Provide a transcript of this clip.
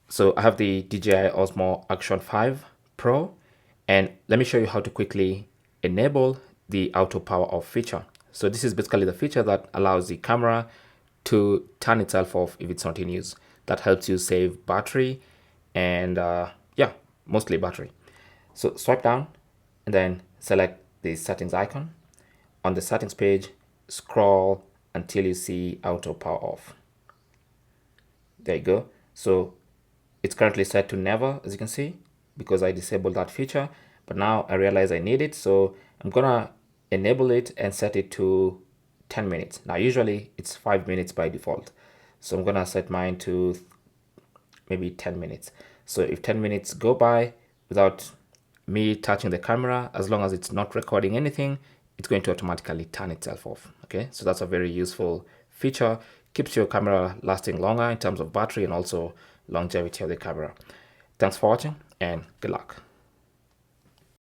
So I have the DJI Osmo Action 5 Pro, and let me show you how to quickly enable the auto power off feature. So this is basically the feature that allows the camera to turn itself off if it's not in use. That helps you save battery and yeah, mostly battery. So swipe down and then select the settings icon. On the settings page, scroll until you see auto power off. There you go. So it's currently set to never, as you can see, because I disabled that feature, but now I realize I need it. So I'm gonna enable it and set it to 10 minutes. Now, usually it's 5 minutes by default. So I'm gonna set mine to maybe 10 minutes. So if 10 minutes go by without me touching the camera, as long as it's not recording anything, it's going to automatically turn itself off. Okay, so that's a very useful feature. Keeps your camera lasting longer in terms of battery and also longevity of the camera. Thanks for watching and good luck.